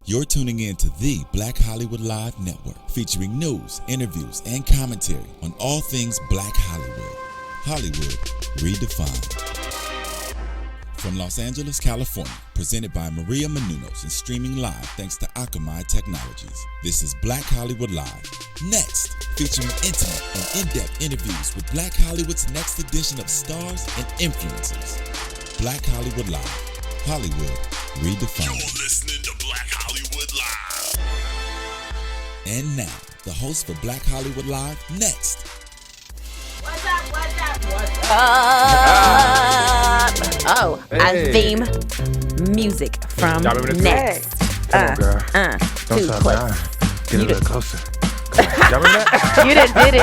You're tuning in to the Black Hollywood Live Network, featuring news, interviews, and commentary on all things Black Hollywood. Hollywood redefined. From Los Angeles, California, presented by Maria Menounos and streaming live thanks to Akamai Technologies. This is Black Hollywood Live. Next, featuring intimate and in-depth interviews with Black Hollywood's next edition of stars and influencers. Black Hollywood Live. Hollywood redefined. You're listening to Black Hollywood Live. And now, the host for Black Hollywood Live, next. What's up? Oh, Hey. a theme music from Y'all remember this Next. Come on, girl. Don't too stop close. now. Get a little closer. Come on. Y'all remember that? You done did it.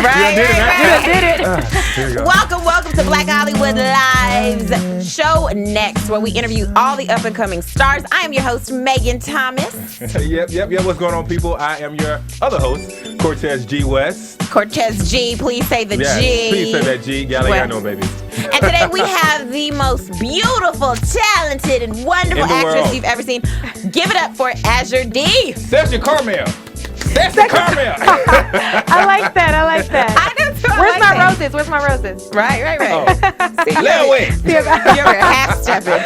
Right. You done did it. Here you go. Welcome to Black Hollywood Live's show Next, where we interview all the up-and-coming stars. I am your host, Megan Thomas. Yep. What's going on, people? I am your other host, Cortez G. West. Cortez G, please say the Yes, G. please say that G. Gala, Well- I know, baby. And today we have the most beautiful, talented, and wonderful In the actress world. you've ever seen. Give it up for Azur-De. Session Carmel. Session Carmel. I like that. I do too. I Where's like my that. roses? Where's my roses? Right. Oh. See, Lil Wayne. you're half stepping.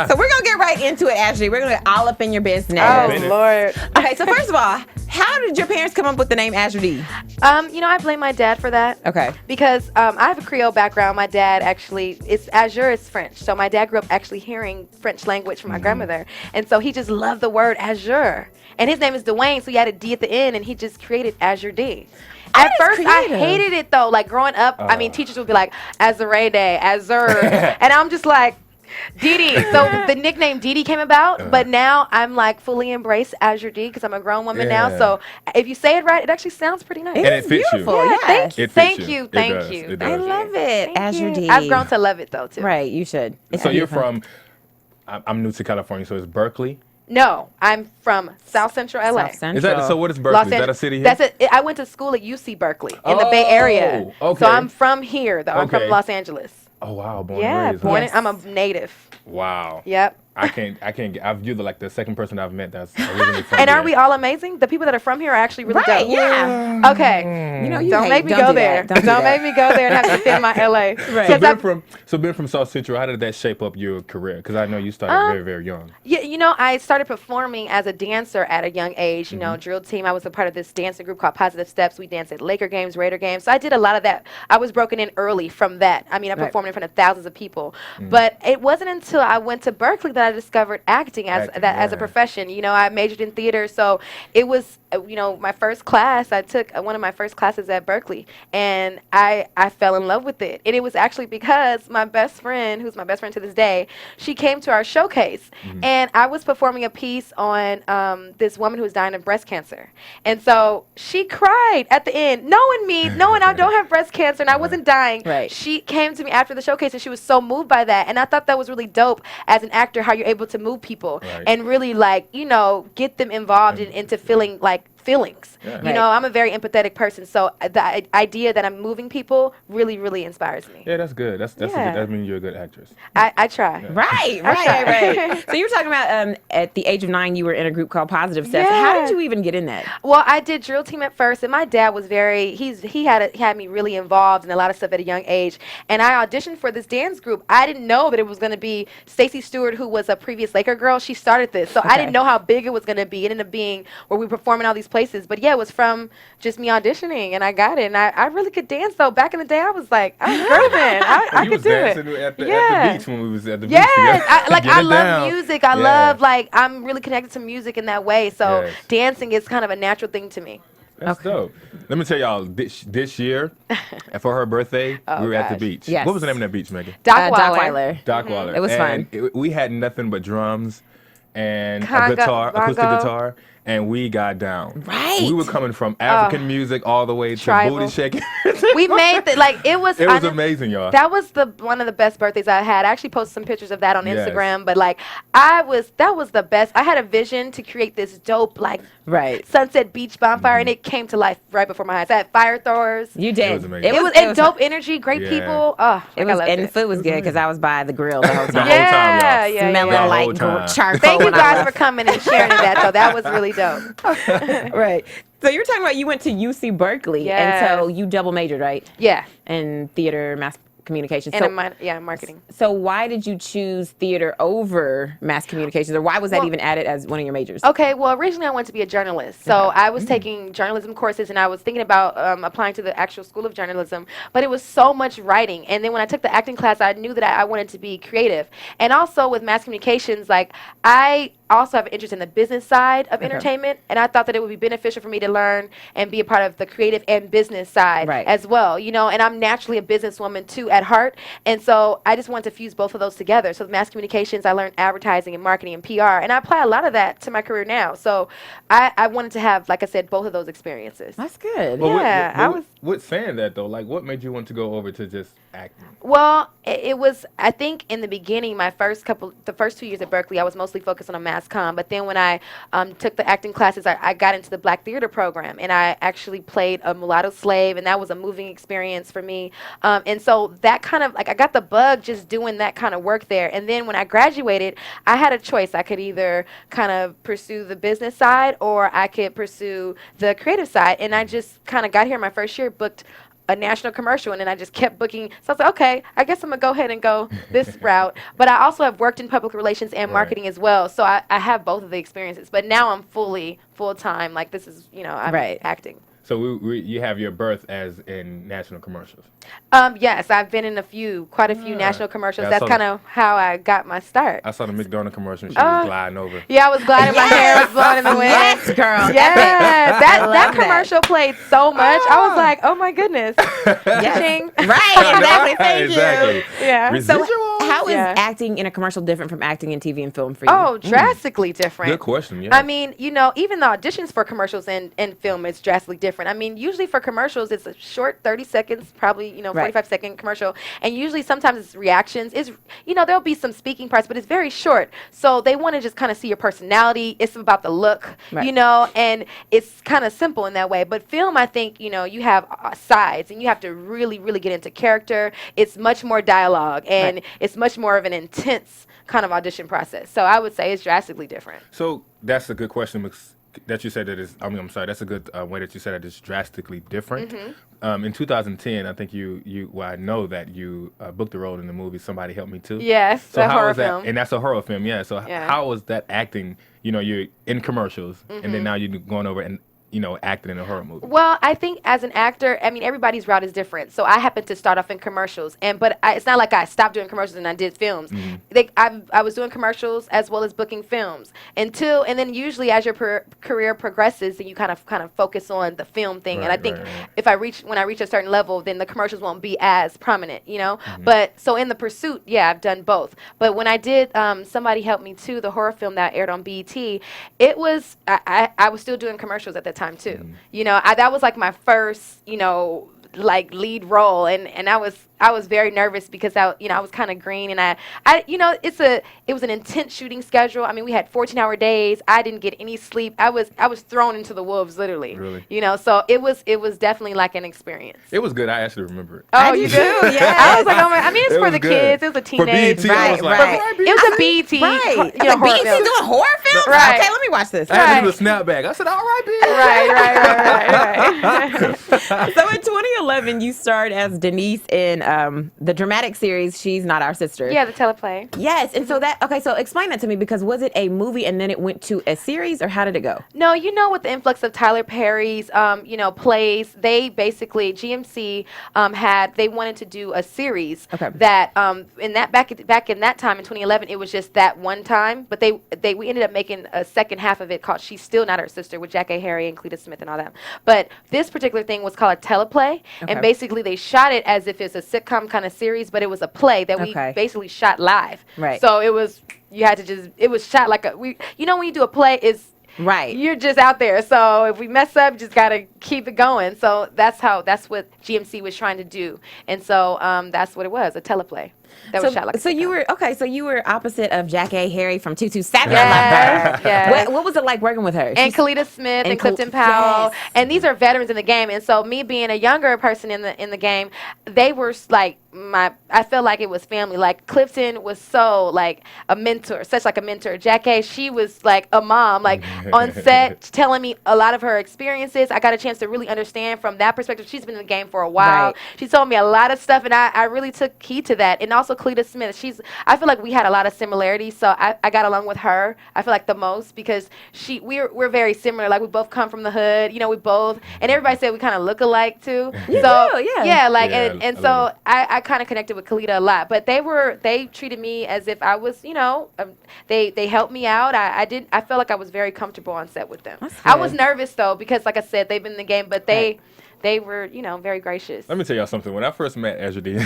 So we're gonna get right into it, Ashley. We're gonna get all up in your business. Oh, Bennett. Lord. Okay, so first of all, how did your parents come up with the name Azur-De? I blame my dad for that. Okay. Because I have a Creole background. My dad actually, Azur is French. So my dad grew up actually hearing French language from my grandmother. And so he just loved the word Azur. And his name is Dwayne, so he had a D at the end, and he just created Azur-De. At is first, I creative. hated it, though. Like, growing up, teachers would be like, Azur-De, Azur. And I'm just like, Didi. So the nickname Didi came about, but now I'm like fully embrace Azur-De because I'm a grown woman now. Yeah. So if you say it right, it actually sounds pretty nice. And it fits you. beautiful. Yeah, Yes. It fits Thank you. you. It Thank does. you. It I does. love it, Thank you. Azur-De. I've grown to love it though too. Right, you should. It's So you're beautiful. from, I'm new to California, so it's Berkeley. No, I'm from South Central LA. South Central. Is that, so what is Berkeley? Is that a city here? That's it. I went to school at UC Berkeley in the Bay Area. Oh, okay. So I'm from here though. I'm Okay. from Los Angeles. Oh, wow. Born and Yeah, raised. born. Yes. I'm a native. Wow. Yep. I can't. You're like the second person I've met that's originally from And here. aren't we all amazing? The people that are from here are actually really Right, dope. yeah. Okay. You know, you Don't hate- make me don't go do there. that. Don't do Make me go there and have to defend my LA. Right. So being from South Central, how did that shape up your career? Because I know you started very, very young. Yeah, I started performing as a dancer at a young age. You know, drill team. I was a part of this dancing group called Positive Steps. We danced at Laker games, Raider games. So I did a lot of that. I was broken in early from that. I mean, I performed in front of thousands of people. But it wasn't until I went to Berkeley that I discovered acting as a yeah. profession. You know, I majored in theater, so it was my first class. I took one of my first classes at Berkeley, and I fell in love with it. And it was actually because my best friend, who's my best friend to this day, she came to our showcase, and I was performing a piece on this woman who was dying of breast cancer. And so she cried at the end, knowing I don't have breast cancer and I wasn't dying. Right. She came to me after the showcase, and she was so moved by that. And I thought that was really dope as an actor, how you're able to move people Right. and really get them involved into feeling like feelings. Yeah. You know, I'm a very empathetic person, so the idea that I'm moving people really, really inspires me. Yeah, that's good. That's Yeah. that means you're a good actress. I try. Right. So you were talking about at the age of 9, you were in a group called Positive Steps. How Yeah. did you even get in that? Well, I did drill team at first, and my dad was he had me really involved in a lot of stuff at a young age. And I auditioned for this dance group. I didn't know that it was going to be Stacey Stewart, who was a previous Laker girl. She started this, so I didn't know how big it was going to be. It ended up being where we perform in all these places. But yeah, it was from just me auditioning, and I got it. And I really could dance though. Back in the day, I was like, I was grooving. I you could was do dancing it. at the beach when we was at the beach Yes, together. I love music. I love I'm really connected to music in that way. So Yes. dancing is kind of a natural thing to me. That's dope. Let me tell y'all, this year, for her birthday, we were at the gosh. beach. Yes. What was the name of that beach, Megan? Doc Doc Weiler. Weiler. Doc Weiler. It was And fun. we had nothing but drums and a Conga, guitar, acoustic bongo. guitar, and we got down. Right. We were coming from African music all the way to Tribal. booty shaking. We made it was Amazing, y'all. That was one of the best birthdays I had. I actually posted some pictures of that on Yes. Instagram, but like that was the best. I had a vision to create this dope like Sunset Beach bonfire, and it came to life right before my eyes. I had fire throwers. You did. It was amazing. It was dope energy, great Yeah. people. Oh, It was, and the food was good because I was by the grill the whole The time. whole time, y'all. Yeah, Smelling The whole like time. charcoal. Thank you when I guys left. for coming and sharing that though. That was really dope. Right. So you were talking about you went to UC Berkeley, Yes. and so you double majored, right? Yeah. In theater, mass communication. And So, marketing. so why did you choose theater over mass communications, or why was that Well- even added as one of your majors? Okay, well, originally I wanted to be a journalist. So I was taking journalism courses, and I was thinking about applying to the actual School of Journalism, but it was so much writing. And then when I took the acting class, I knew that I wanted to be creative. And also with mass communications, like I also have an interest in the business side of entertainment, and I thought that it would be beneficial for me to learn and be a part of the creative and business side as well, you know, and I'm naturally a businesswoman too at heart, and so I just wanted to fuse both of those together. So with mass communications, I learned advertising and marketing and PR, and I apply a lot of that to my career now. So I wanted to have, like I said, both of those experiences. That's good. Well, Yeah, I was. With saying that though, like, what made you want to go over to just acting? Well, it was, I think in the beginning, the first 2 years at Berkeley, I was mostly focused on a mass comm. But then when I took the acting classes, I got into the Black Theater program, and I actually played a mulatto slave, and that was a moving experience for me. And so that kind of, like, I got the bug just doing that kind of work there. And then when I graduated, I had a choice. I could either kind of pursue the business side, or I could pursue the creative side. And I just kind of got here my first year, booked a national commercial, and then I just kept booking. So I was like, okay, I guess I'm gonna go ahead and go this route. But I also have worked in public relations and marketing as well, so I have both of the experiences. But now I'm full time. Like this is, you know, I'm acting. So you have your birth as in national commercials. Yes, I've been in quite a few national commercials. Yeah, I That's saw kind of how I got my start. I saw the McDonald's commercial. And she was gliding over. Yeah, I was gliding. My hair was blowing in the wind. Yes, girl. Yeah, that love commercial played so much. I was like, oh my goodness. Ching. Right, exactly. Thank Exactly. you. Yeah. So Residuals. how is Yeah. acting in a commercial different from acting in TV and film for you? Oh, drastically different. Good question. Yeah. I mean, you know, even the auditions for commercials and film is drastically different. I mean, usually for commercials, it's a short 30 seconds, probably, you know, 45-second commercial. And usually sometimes it's reactions. It's, you know, there'll be some speaking parts, but it's very short. So they want to just kind of see your personality. It's about the look, you know, and it's kind of simple in that way. But film, I think, you know, you have sides, and you have to really, really get into character. It's much more dialogue, and it's much more of an intense kind of audition process. So I would say it's drastically different. So that's a good question that you said that is. I mean, I'm sorry. That's a good way that you said that it's drastically different. In 2010, I think well, I know that you booked a role in the movie Somebody Help Me Too. Yes, So a how horror was that? film. And that's a horror film. Yeah. So how was that acting? You know, you're in commercials, and then now you're going over and, you know, acting in a horror movie. Well, I think as an actor, I mean, everybody's route is different. So I happened to start off in commercials, but it's not like I stopped doing commercials and I did films. I was doing commercials as well as booking films and then usually as your career progresses, then you kind of focus on the film thing. And I think when I reach a certain level, then the commercials won't be as prominent, you know. But so in the pursuit, yeah, I've done both. But when I did Somebody Help Me Too, the horror film that aired on BET, it was I was still doing commercials at the time too. You know, that was like my first, you know, like lead role, and I was very nervous because I was kind of green, and I you know, it was an intense shooting schedule. I mean, we had 14-hour days. I didn't get any sleep. I was thrown into the wolves literally. Really? You know, so it was definitely like an experience. It was good. I actually remember it. Oh, you do? Yeah. I was like, oh my! I mean, it's It for was the good. kids. It was a For teenage. BET, I was like, right. It was a BET. Right. You know, horror BET film. doing horror films? Right. Okay, let me watch this. I had to Right. do the snapback. I said, all right, bitch. Right. So in 2011, you starred as Denise in the dramatic series She's Not Our Sister. Yeah, the teleplay. Yes, and so so explain that to me, because was it a movie and then it went to a series, or how did it go? No, you know, with the influx of Tyler Perry's, you know, plays, they basically GMC they wanted to do a series that back in that time in 2011, it was just that one time, but we ended up making a second half of it called She's Still Not Our Sister with Jack A. Harry and Cleta Smith and all that. But this particular thing was called a teleplay, and basically they shot it as if it's a sitcom kind of series, but it was a play that we basically shot live. Right. So it was shot like you know, when you do a play, Right. you're just out there. So if we mess up, you just got to keep it going. So that's what GMC was trying to do. And so that's what it was, a teleplay. That was shot like a so you sitcom. were okay. So you were opposite of Jack A. Harry from 227. Yes, I love her. yes. What was it like working with her? And She's- Kalita Smith and Cl- Clifton Powell, yes. and these are veterans in the game. And so, me being a younger person in the game, they were like I felt like it was family. Like Clifton was so like a mentor, such like a mentor. Jack A, she was like a mom, like on set, telling me a lot of her experiences. I got a chance to really understand from that perspective. She's been in the game for a while. Right. She told me a lot of stuff, and I really took heed to that. And also Kalita Smith, I feel like we had a lot of similarities, so I got along with her. I feel like the most because we're very similar. Like we both come from the hood, we both, and everybody said we kind of look alike too. You so do, yeah. yeah, like Yeah, and I so love it. I kind of connected with Kalita a lot. But they treated me as if I was, they helped me out. I felt like I was very comfortable on set with them. That's I good. was nervous though because like I said, they've been in the game, but they were, very gracious. Let me tell y'all something. When I first met Azur-De,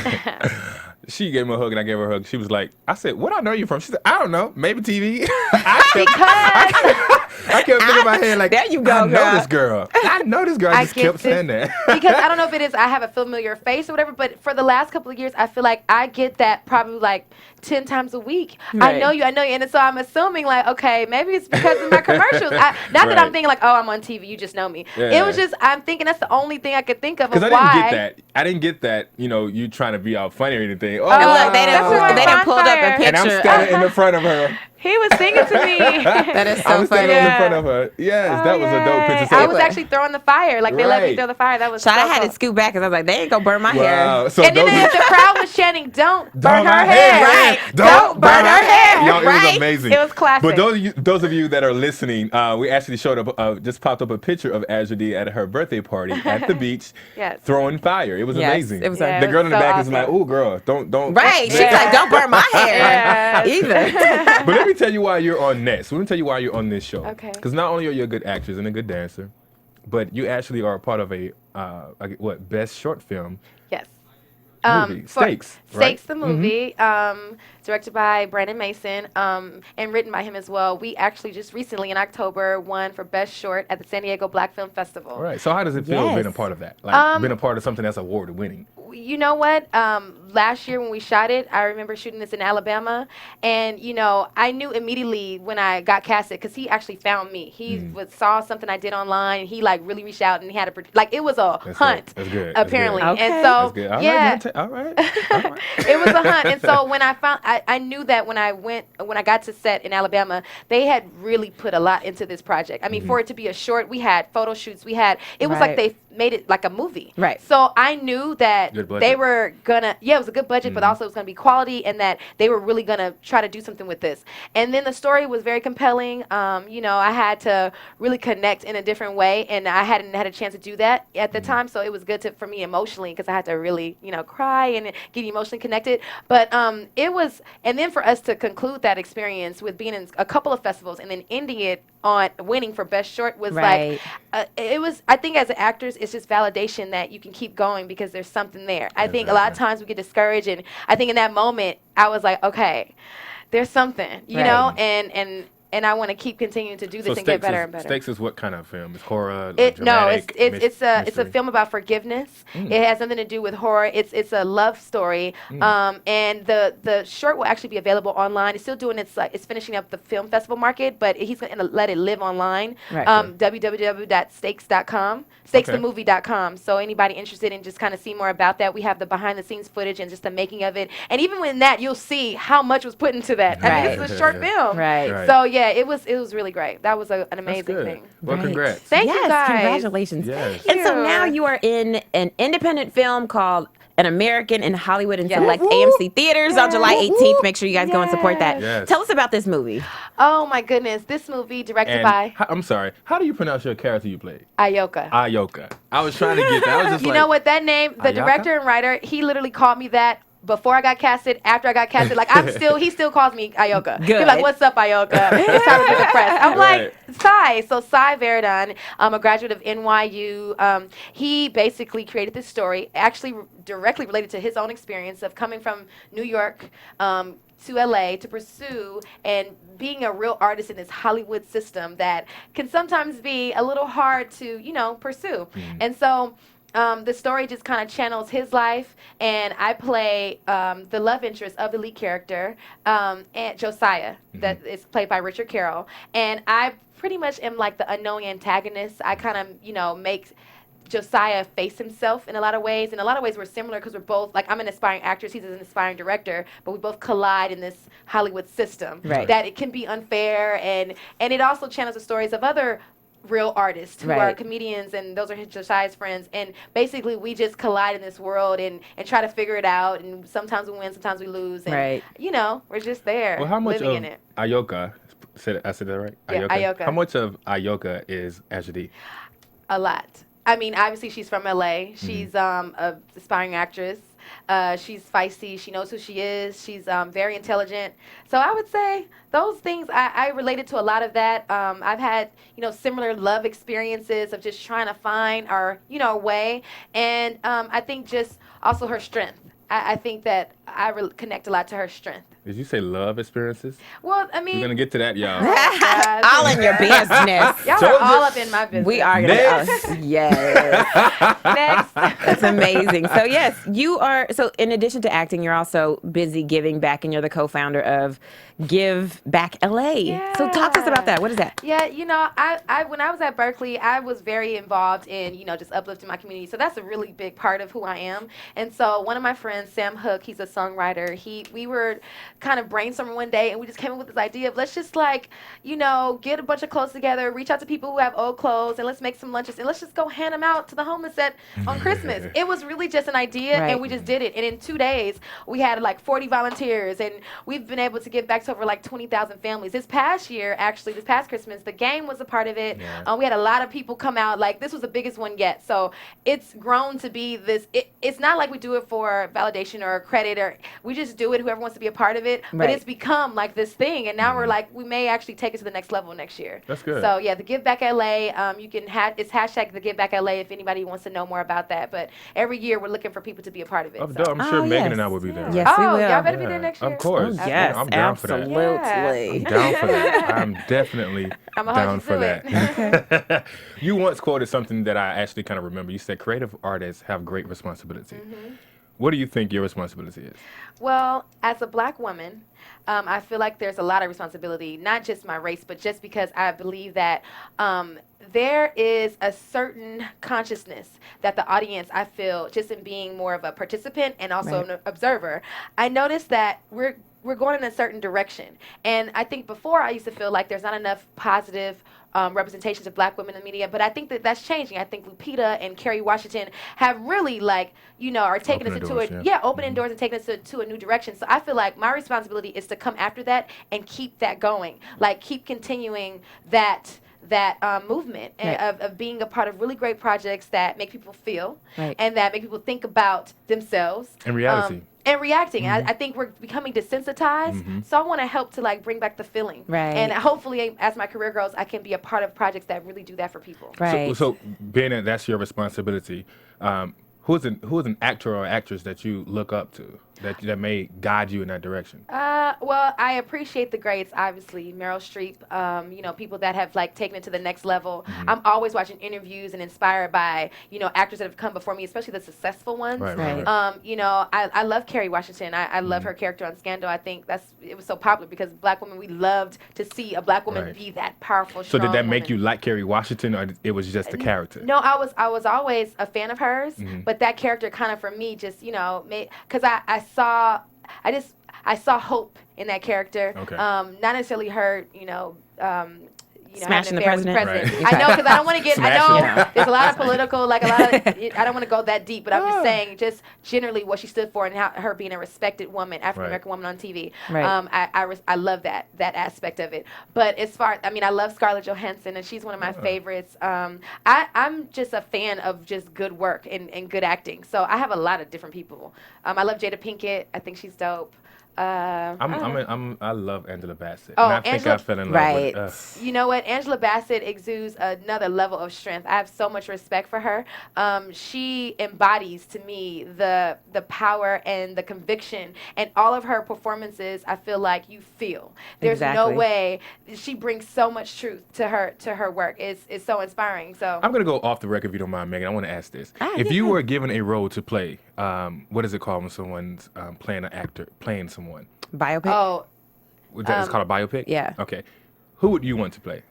she gave me a hug and I gave her a hug. She was like, I said, what I know you from? She said, I don't know, maybe TV. I kept thinking in my head like, There you go, I know girl. this girl. I know this girl. I just get kept this saying that. because I don't know if it is I have a familiar face or whatever, but for the last couple of years, I feel like I get that probably like 10 times a week. Right. I know you, and so I'm assuming like, okay, maybe it's because of my commercials. Not that I'm Right. thinking like, oh, I'm on TV, you just know me. Yeah. It was just I'm thinking that's the only thing I could think of. Because I why. didn't get that. I didn't get that, you trying to be all funny or anything. Oh, And look, they That's why done I'm pulled up a bonfire. picture. and I'm standing in the front of her. He was singing to me. That is so I'm funny. standing in the front of her. Yes, that was a dope picture. So I was actually throwing the fire. Like they let me Right. throw the fire. That was Shot, I so had cool. to scoot back because I was like, they ain't gonna burn my wow. hair. So And then those the crowd was chanting, "Don't burn her my hair!" Right. Don't burn her hair. Yo, it Right. was amazing. It was classic. But those of you that are listening, we actually showed up, just popped up a picture of Azur-De at her birthday party at the beach, Yes. throwing fire. It was Yes, amazing. it was Yeah, the it girl was in the so back awesome. is like, "Ooh, girl, don't." Right. She's Yeah. like, don't burn my hair Yes. either. But let me tell you why you're on next. Let me tell you why you're on this show. Okay. Because not only are you a good actress and a good dancer, but you actually are a part of a best short film Yes. movie, for Stakes. Right? Stakes, the movie, directed by Brandon Mason, and written by him as well. We actually just recently in October won for Best Short at the San Diego Black Film Festival. All right. So how does it feel Yes. being a part of that? Like being a part of something that's award winning. You know what? Last year when we shot it, I remember shooting this in Alabama, and I knew immediately when I got casted because he actually found me. He saw something I did online, and he like really reached out and he had it was a That's hunt. good. That's good. That's Apparently, good. Okay. and That's so good. All right, yeah. man. All right. All right. It was a hunt, and so when I knew that when I got to set in Alabama, they had really put a lot into this project. I mean, for it to be a short, we had photo shoots, it was like Right. they made it like a movie. Right. So I knew that Good budget. they were gonna, it was a good budget, but also it was gonna be quality, and that they were really gonna try to do something with this. And then the story was very compelling. I had to really connect in a different way, and I hadn't had a chance to do that at the time, so it was good for me emotionally because I had to really, cry and get emotionally connected. But it was, and then for us to conclude that experience with being in a couple of festivals and then ending it on winning for Best Short was Right. it was, I think as actors, it's just validation that you can keep going because there's something there. I think a lot of times we get discouraged, and I think in that moment I was like, okay, there's something, Right. and I want to keep continuing to do this So and get better and better. Stakes is what kind of film? It's horror, No, dramatic, it's a mystery? film about forgiveness. It has something to do with horror. It's a love story. And the short will actually be available online. It's still doing it's finishing up the film festival market, but he's going to let it live online. Right. www.stakes.com, stakesthemovie.com. So anybody interested in just kind of see more about that, we have the behind the scenes footage and just the making of it. And even in that, you'll see how much was put into that. I mean, this is a short film. Right. Right. So yeah, it was really great. That was an That's amazing good. thing. Well, Right. congrats. Thank yes, you guys. Congratulations. Yes. And so you. now you are in an independent film called An American in Hollywood and Yes. select Woo. AMC theaters on July 18th. Make sure you guys go and support that. Yes. Tell us about this movie. Oh my goodness, this movie directed And by I'm sorry. How do you pronounce your character you played? Ayoka. Ayoka. I was trying to get that. I was just You like, know what, that name, the Ayaka? director and writer, he literally called me that before I got casted, after I got casted. Like he still calls me Ayoka. Good. He's like, "What's up, Ayoka?" It's time to be the press. I'm Right. like, Cy. So Cy Verdon, a graduate of NYU, he basically created this story, actually directly related to his own experience of coming from New York, to LA to pursue and being a real artist in this Hollywood system that can sometimes be a little hard to, pursue. And so the story just kind of channels his life, and I play the love interest of the lead character, and Josiah, that is played by Richard Carroll. And I pretty much am like the unknown antagonist. I kind of, make Josiah face himself in a lot of ways. In a lot of ways, we're similar because we're both, like, I'm an aspiring actress, he's an aspiring director, but we both collide in this Hollywood system. Right. That it can be unfair, and it also channels the stories of other real artists who are comedians, and those are Josiah's friends. And basically, we just collide in this world and try to figure it out. And sometimes we win, sometimes we lose. And, we're just there. Well, how much living of in it. Ayoka, I said that right? Yeah, Ayoka. How much of Ayoka is Azur-De? A lot. I mean, obviously, she's from LA. She's a aspiring actress. She's feisty. She knows who she is. She's very intelligent. So I would say those things, I related to a lot of that. I've had, similar love experiences of just trying to find our, way. And I think just also her strength. I think that I connect a lot to her strength. Did you say love experiences? Well, I mean... We're going to get to that, y'all. All in your business. Y'all are all up in my business. We are. Yes. Next. That's amazing. So, yes, you are. So, in addition to acting, you're also busy giving back, and you're the co-founder of Give Back LA. Yeah. So, talk to us about that. What is that? Yeah, I when I was at Berkeley, I was very involved in, just uplifting my community. So, that's a really big part of who I am. And so, one of my friends, Sam Hook, he's a songwriter. We were kind of brainstorming one day, and we just came up with this idea of let's just get a bunch of clothes together, reach out to people who have old clothes, and let's make some lunches, and let's just go hand them out to the homeless on Christmas. It was really just an idea, and we just did it. And in 2 days, we had like 40 volunteers, and we've been able to give back to over like 20,000 families. This past Christmas, the game was a part of it. We had a lot of people come out. Like, this was the biggest one yet. So it's grown to be this. It's not like we do it for validation or credit, or we just do it. Whoever wants to be a part of it. But it's become like this thing, and now we're like, we may actually take it to the next level next year. That's good. So yeah, the Give Back LA. You can it's hashtag the Give Back LA if anybody wants to know more about that. But every year we're looking for people to be a part of it. I'm sure Megan and I will be there. Yes, right? we will. Y'all better be there next year. Of course. Yes, I'm down for that. absolutely. I'm down for that. I'm definitely down for that. Okay. You once quoted something that I actually kind of remember. You said creative artists have great responsibility. What do you think your responsibility is? Well, as a black woman, I feel like there's a lot of responsibility, not just my race, but just because I believe that there is a certain consciousness that the audience, I feel, just in being more of a participant and also an observer, I noticed that we're going in a certain direction. And I think before I used to feel like there's not enough positive representations of black women in the media, but I think that's changing. I think Lupita and Kerry Washington have really are taking us into opening doors and taking us to a new direction. So I feel like my responsibility is to come after that and keep that going, keep continuing that movement of being a part of really great projects that make people feel and that make people think about themselves. And reality. And reacting. I think we're becoming desensitized. So I want to help to bring back the feeling. Right. And hopefully, as my career grows, I can be a part of projects that really do that for people. Right. So being that that's your responsibility, who is an actor or actress that you look up to that may guide you in that direction? Well, I appreciate the greats, obviously. Meryl Streep, people that have taken it to the next level. I'm always watching interviews and inspired by, actors that have come before me, especially the successful ones. Right. I love Kerry Washington. I love her character on Scandal. I think it was so popular because black women, we loved to see a black woman be that powerful, strong So did that make woman. you like Kerry Washington, or it was just a character? No, I was always a fan of hers, but that character kind of for me just, made, because I saw hope in that character. Okay. Not necessarily her, Smashing having the an affair with president? I know, because I don't want to get. I know Smashing. there's a lot of political, I don't want to go that deep, but I'm just saying, just generally what she stood for and how her being a respected woman, African American woman on TV. Right. I love that aspect of it. But as far, I love Scarlett Johansson, and she's one of my favorites. I'm just a fan of just good work and good acting. So I have a lot of different people. I love Jada Pinkett. I think she's dope. I love Angela Bassett. Oh, and I think Angela- I fell in love Right. with You know what? Angela Bassett exudes another level of strength. I have so much respect for her. She embodies to me the power and the conviction, and all of her performances. I feel like you feel. There's no Exactly. way. She brings so much truth to her work. It's so inspiring. So I'm gonna go off the record if you don't mind, Megan. I want to ask this: if yeah, you yeah. were given a role to play, what is it called when someone's playing someone? Biopic. oh, It's called a biopic. yeah. Okay. Who would you want to play?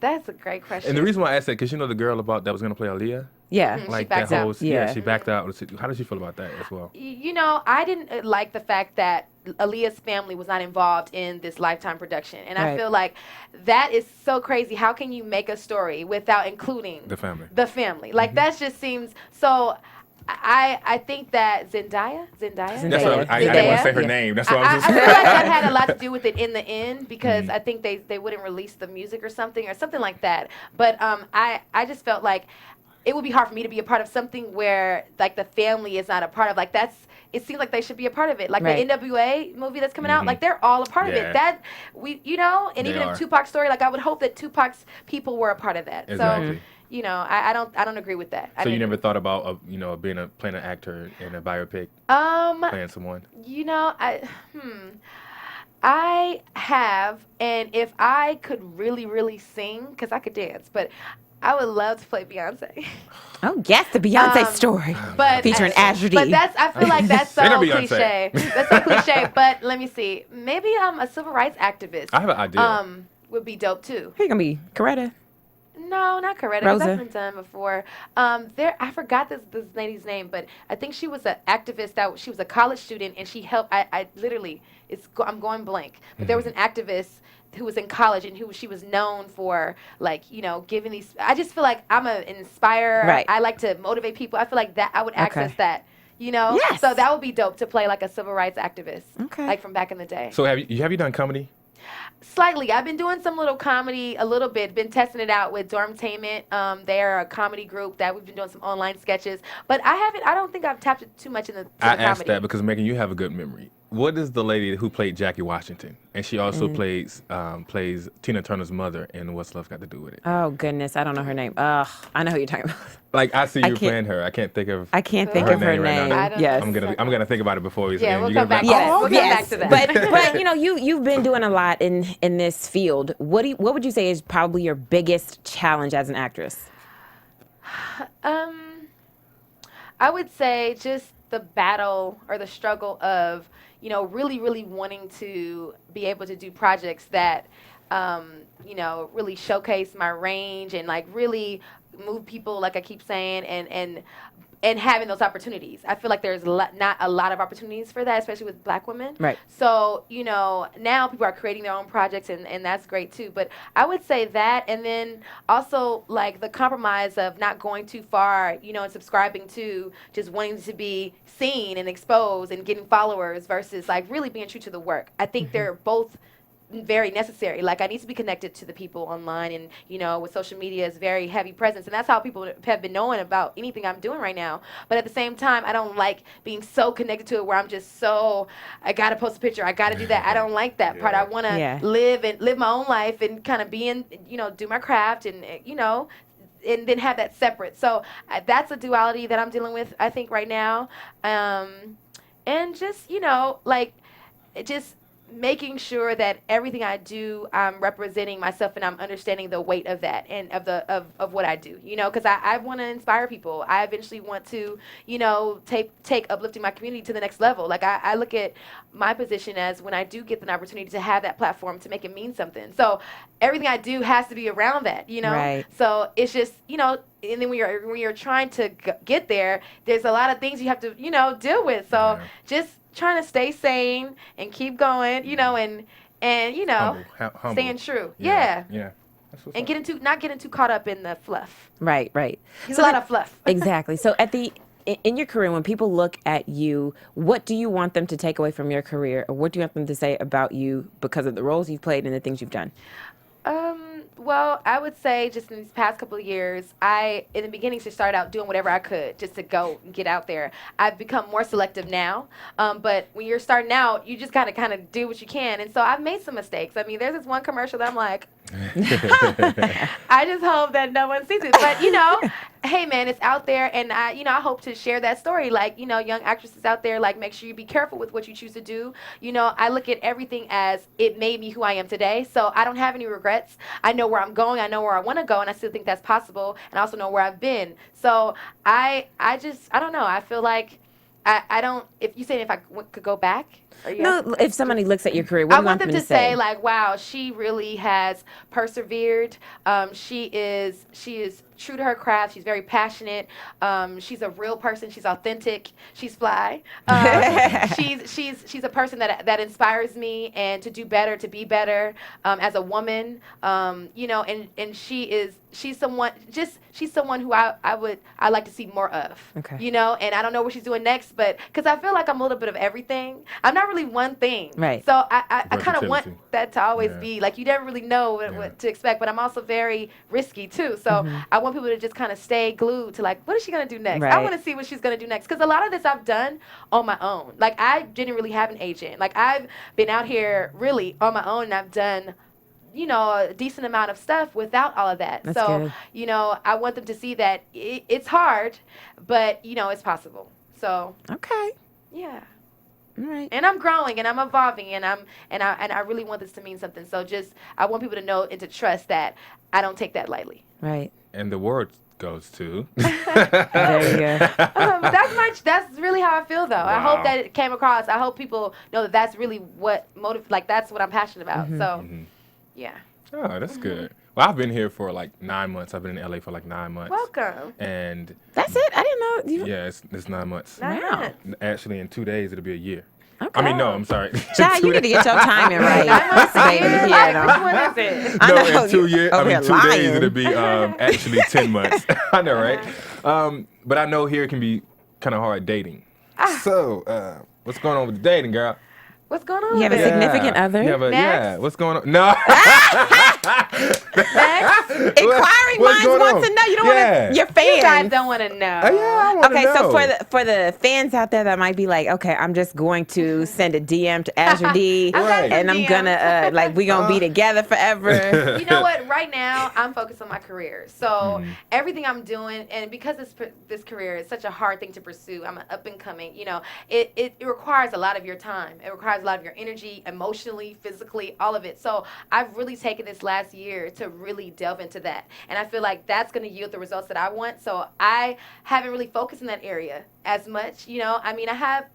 that's a great question. And the reason why I asked that, because you know the girl that was gonna play Aaliyah. Yeah. She Like backed that out. whole Yeah. she backed out. How did you feel about that as well? You know, I didn't like the fact that Aaliyah's family was not involved in this Lifetime production. And I Right. feel like that is so crazy. How can you make a story without including The family. The family. Like, that just seems so. I think that Zendaya? That's Zendaya. what I didn't want to say her Yeah. name. That's what I I was feel just like that had a lot to do with it in the end because I think they wouldn't release the music or something like that. But I just felt like it would be hard for me to be a part of something where like the family is not a part of. Like it seems like they should be a part of it. Like Right. the NWA movie that's coming out, like they're all a part of Yeah. it. That and They even are. in Tupac's story, like I would hope that Tupac's people were a part of that. Exactly. So I don't agree with that. I So you didn't- never thought about playing an actor in a biopic, playing someone? I have, and if I could really, really sing, because I could dance, but I would love to play Beyonce. Oh yes, the Beyonce story. But Featuring Azur-De. But I feel like that's so Ain't no Beyonce. cliche. That's so cliche. But let me see. Maybe a civil rights activist. I have an idea. Would be dope too. Who you gonna be? Coretta? No, not Coretta. 'Cause Rosa. that's been done before. I forgot this lady's name, but I think she was an activist. She was a college student, and she helped. I literally, I'm going blank. But there was an activist who was in college and who she was known for, like giving these. I just feel like I'm an inspirer. Right. I like to motivate people. I feel like that I would access Okay. that. Yes. So that would be dope to play like a civil rights activist. Okay. Like from back in the day. So have you done comedy? Slightly. I've been doing some little comedy a little bit. Been testing it out with Dormtainment. They're a comedy group that we've been doing some online sketches. But I don't think I've tapped it too much into the I comedy. asked that because Megan, you have a good memory. What is the lady who played Jackie Washington, and she also plays Tina Turner's mother in What's Love Got to Do with It? Oh goodness, I don't know her name. Ugh, I know who you're talking about. Like I see I you can't- playing her. I can't think of. I can't think Her of her name right now. name. I don't Yes. know. I'm gonna think about it before we. Yeah, and we'll you're come gonna back be to like, that. "Oh, We'll come back to that. But you've been doing a lot in this field. What would you say is probably your biggest challenge as an actress? I would say just the battle or the struggle of, really, really wanting to be able to do projects that, really showcase my range and like really move people, like I keep saying, and having those opportunities. I feel like there's not a lot of opportunities for that, especially with Black women. Right. So, now people are creating their own projects, and that's great too. But I would say that, and then also like the compromise of not going too far, and subscribing to just wanting to be seen and exposed and getting followers versus like really being true to the work. I think they're both very necessary. Like I need to be connected to the people online, and with social media is very heavy presence, and that's how people have been knowing about anything I'm doing right now. But at the same time, I don't like being so connected to it where I'm just I gotta post a picture, I gotta do that. I don't like that part. I want to Yeah. live my own life and kind of be in, do my craft and and then have that separate. So that's a duality that I'm dealing with, I think, right now. And just just making sure that everything I do, I'm representing myself and I'm understanding the weight of that and of what I do, because I want to inspire people. I eventually want to, take uplifting my community to the next level. Like I look at my position as when I do get an opportunity to have that platform to make it mean something. So everything I do has to be around that, Right. So it's just, and then when you're trying to get there, there's a lot of things you have to, deal with. So just trying to stay sane and keep going, and humble. staying true. Yeah. Yeah. That's what's And up. not getting too caught up in the fluff. Right. There's a lot of fluff. Exactly. So in your career, when people look at you, what do you want them to take away from your career, or what do you want them to say about you because of the roles you've played and the things you've done? Well, I would say just in these past couple of years, in the beginning, just started out doing whatever I could just to go and get out there. I've become more selective now. But when you're starting out, you just gotta kind of do what you can. And so I've made some mistakes. I mean, there's this one commercial that I'm like, I just hope that no one sees it. But, hey, man, it's out there. And I hope to share that story. Like, young actresses out there, like, make sure you be careful with what you choose to do. I look at everything as it made me who I am today. So I don't have any regrets. I know where I'm going. I know where I want to go. And I still think that's possible. And I also know where I've been. So I don't know. I feel like I don't, if you say if I could go back. No, if somebody looks at your career, what do I you want want them to say, like, wow, she really has persevered. She is true to her craft. She's very passionate. She's a real person. She's authentic. She's fly. She's a person that inspires me and to do better, to be better as a woman. And she's someone who I like to see more of. Okay. And I don't know what she's doing next, but because I feel like I'm a little bit of everything. I'm not really one thing. Right. So I kind of want that to always Yeah. be like, you never really know what to expect, but I'm also very risky too. So I want people to just kind of stay glued to like, what is she going to do next? I Right. want to see what she's going to do next. Because a lot of this I've done on my own. Like, I didn't really have an agent. Like, I've been out here really on my own, and I've done a decent amount of stuff without all of that. That's So, good. I want them to see that it's hard, but, it's possible. So, Okay. yeah. All right. And I'm growing and I'm evolving and I really want this to mean something. So I want people to know and to trust that I don't take that lightly. Right. And the word goes to. There you go. That's really how I feel though. I hope Wow. that it came across. I hope people know that that's really what that's what I'm passionate about. So yeah. Oh, that's good. Well, I've been here for like 9 months. I've been in LA for like 9 months. Welcome. And That's it. I didn't know. You... yeah, it's 9 months. Wow. Actually, in 2 days, it'll be a year. Okay. I mean, no, I'm sorry. Child, you need to get your timing right. This baby here, Which though. one is it? I No, know, in 2 years. I over mean, here 2 days, lying. it'll be actually 10 months. I know, right? But I know here it can be kind of hard dating. So, what's going on with the dating, girl? What's going on? You have a with it? significant other? Next. What's going on? No. Inquiring What's minds going want on? to know. You don't Yeah. want to. Your You guys fans. don't want to know. Yeah, I want to Okay, know. so for the fans out there that might be like, okay, I'm just going to send a DM to Azur-De, Right. and I'm gonna we gonna be together forever. You know what? Right now, I'm focused on my career. So everything I'm doing, and because this career is such a hard thing to pursue, I'm an up and coming. It requires a lot of your time. It requires a lot of your energy, emotionally, physically, all of it. So I've really taken this last year to really delve into that, and I feel like that's going to yield the results that I want. So I haven't really focused in that area as much. I mean, I have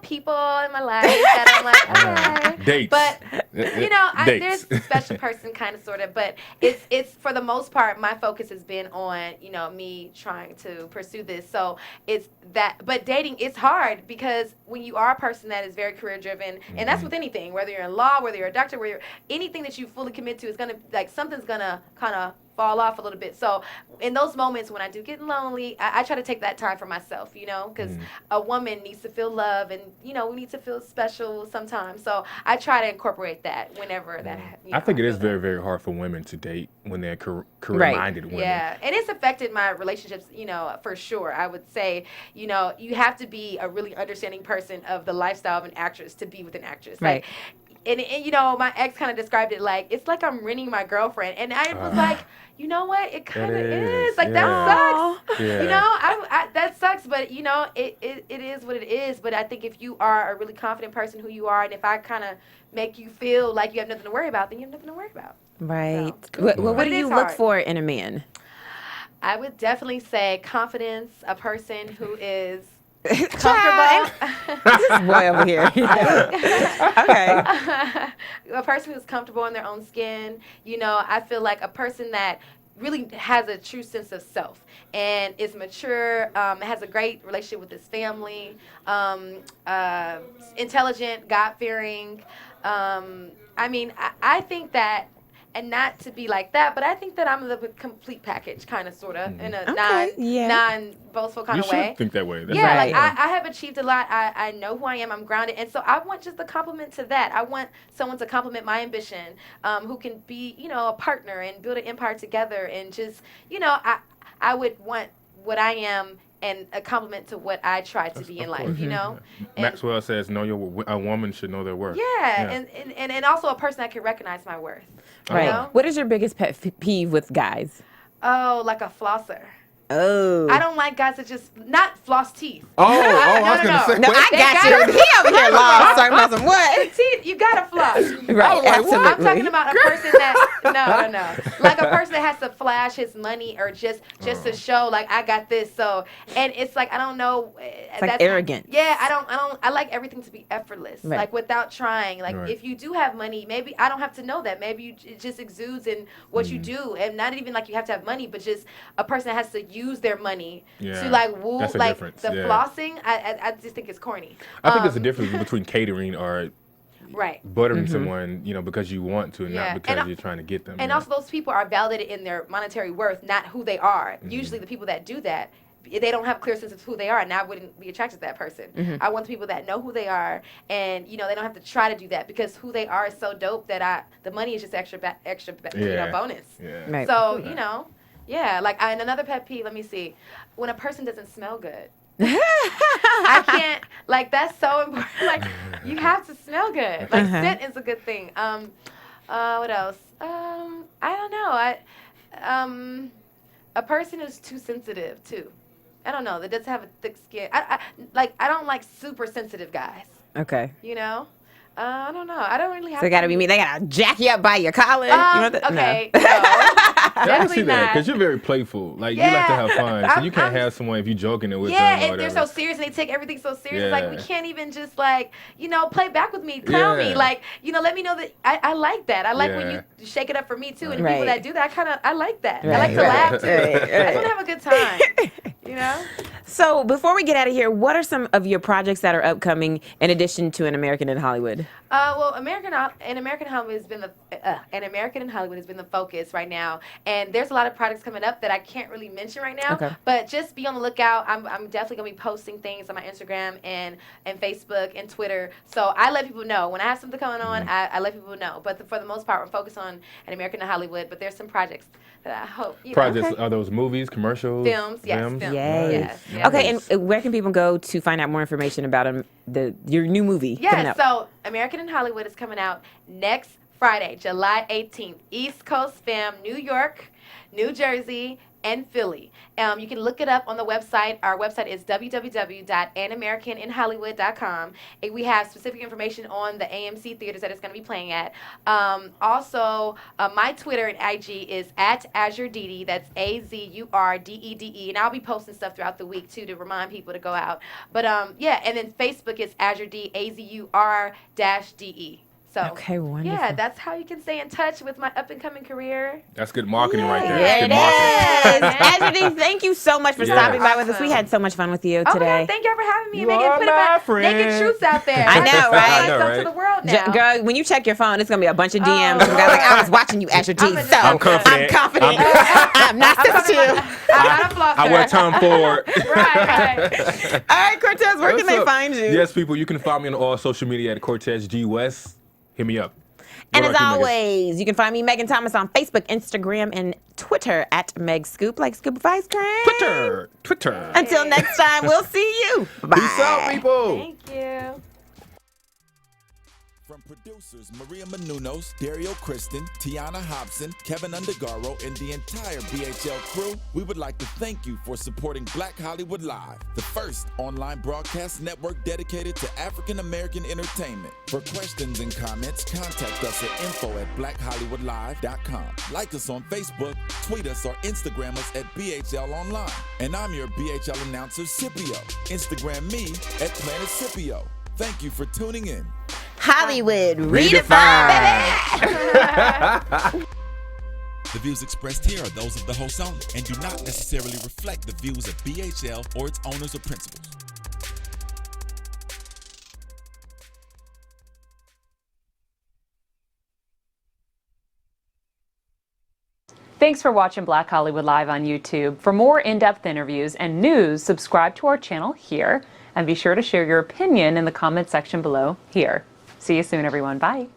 people in my life that I'm like, okay. Dates. But, Dates. there's a special person kind of, sort of. But it's for the most part, my focus has been on, me trying to pursue this. So it's that. But dating is hard because when you are a person that is very career driven, and that's with anything, whether you're in law, whether you're a doctor, anything that you fully commit to is going to, something's going to kind of fall off a little bit. So in those moments when I do get lonely, I try to take that time for myself, because a woman needs to feel love and, we need to feel special sometimes. So I try to incorporate that whenever that I think it is feel very, that. very hard for women to date when they're career-minded women. Yeah, and it's affected my relationships, for sure. I would say, you have to be a really understanding person of the lifestyle of an actress to be with an actress. Right. Like, and my ex kind of described it like, it's like I'm renting my girlfriend. And I was like, you know what? It kind of is. Like, that sucks. Yeah. I that sucks, but, it is what it is. But I think if you are a really confident person who you are, and if I kind of make you feel like you have nothing to worry about, then you have nothing to worry about. Right. So, What But do it you is look hard. for in a man? I would definitely say confidence, a person who is Child. comfortable. This boy over here. Okay. A person who's comfortable in their own skin. I feel like a person that really has a true sense of self and is mature, has a great relationship with his family, intelligent, God-fearing. I think that and not to be like that, but I think that I'm the complete package, kind of, sort of, in a Okay, non-boastful kind of way. You should think that way. That's Yeah, right. like I have achieved a lot. I know who I am. I'm grounded, and so I want just a compliment to that. I want someone to compliment my ambition, who can be, a partner and build an empire together, and just, I would want what I am and a compliment to what I try to be in life, And Maxwell says, a woman should know their worth. Yeah, and also a person that can recognize my worth. Right. You know? What is your biggest pet peeve with guys? Oh, like a flosser. Oh. I don't like guys that just not floss teeth. Oh, I was going to say. No, I got you. He over here lost talking about some what? Teeth, you gotta floss. Right, absolutely. I'm talking about a person that no, like a person that has to flash his money or just to show like I got this. So, and it's like I don't know. It's like arrogant. Yeah, I like everything to be effortless, Right. like without trying. Like Right. if you do have money, maybe I don't have to know that. Maybe it just exudes in what you do, and not even like you have to have money, but just a person that has to use their money to like woo, That's a like difference. the Yeah. flossing. I just think it's corny. I think there's a difference between catering or Right. buttering someone, because you want to, Yeah. not because And you're trying to get them. And also those people are validated in their monetary worth, not who they are. Usually the people that do that, they don't have a clear sense of who they are, and I wouldn't be attracted to that person. I want the people that know who they are, and they don't have to try to do that because who they are is so dope that the money is just extra bonus. Yeah. Right. So like and another pet peeve. Let me see, when a person doesn't smell good. I can't, like, that's so important. Like, you have to smell good. Like, scent is a good thing. What else? I don't know. A person who's too sensitive too. I don't know. That doesn't have a thick skin. I don't like super sensitive guys. Okay. I don't know. I don't really have. So it gotta be me. They gotta jack you up by your collar. Okay. No. I can Definitely see that not. because you're very playful. Like you like to have fun, so you can't have someone if you're joking it with them. Yeah, or and they're whatever. so serious and they take everything so serious. Yeah. Like we can't even just like play back with me, clown me. Yeah. Like let me know that I like that. I like when you shake it up for me too. And people that do that, I like that. I like to laugh too. I just want to have a good time. So before we get out of here, what are some of your projects that are upcoming in addition to An American in Hollywood? Well, American in Hollywood has been the focus right now, and there's a lot of projects coming up that I can't really mention right now. Okay. But just be on the lookout. I'm definitely gonna be posting things on my Instagram and Facebook and Twitter. So I let people know when I have something going on. I let people know. But for the most part, we're focused on An American in Hollywood. But there's some projects that I hope. Projects are those movies, commercials, films, yes, films. Yes. Yes. Okay, and where can people go to find out more information about your new movie coming up? So American in Hollywood is coming out next Friday, July 18th. East Coast fam, New York, New Jersey, and Philly. You can look it up on the website. Our website is www.anamericaninhollywood.com. And we have specific information on the AMC theaters that it's going to be playing at. Also, my Twitter and IG is at Azur-De. That's AZURDEDE. And I'll be posting stuff throughout the week, too, to remind people to go out. But, and then Facebook is Azur-De, AZUR-DE. So, okay, wonderful. yeah, that's how you can stay in touch with my up-and-coming career. That's good marketing right there. Yeah, That's good marketing. Azur-De, thank you so much for stopping by with us. We had so much fun with you today. Oh, thank you for having me. You Making are putting my my friend. naked truths out there. I know, right? I know, Stuff right? to the world now. Girl, when you check your phone, it's gonna be a bunch of DMs from guys like, I was watching you, Azur-De. So I'm confident. I'm not sensitive. I'm not a flosser. I wear Tom Ford. Right. All right, Cortez, where can What's they up? find you? Yes, people, you can find me on all social media at Cortez G West. Hit me up. And What as about you, Megan? always, you can find me, Megan Thomas, on Facebook, Instagram, and Twitter at Meg Scoop, like Scoop of Ice Cream. Twitter. Until next time, we'll see you. Bye. Peace out, people. Thank you. From producers Maria Menounos, Dario Kristen, Tiana Hobson, Kevin Undergaro, and the entire BHL crew, we would like to thank you for supporting Black Hollywood Live, the first online broadcast network dedicated to African American entertainment. For questions and comments, contact us at info@blackhollywoodlive.com. Like us on Facebook, tweet us, or Instagram us at BHL Online. And I'm your BHL announcer, Scipio. Instagram me at Planet Scipio. Thank you for tuning in. Hollywood redefined. The views expressed here are those of the host only and do not necessarily reflect the views of BHL or its owners or principals. Thanks for watching Black Hollywood Live on YouTube. For more in-depth interviews and news, subscribe to our channel here, and be sure to share your opinion in the comment section below here. See you soon, everyone. Bye.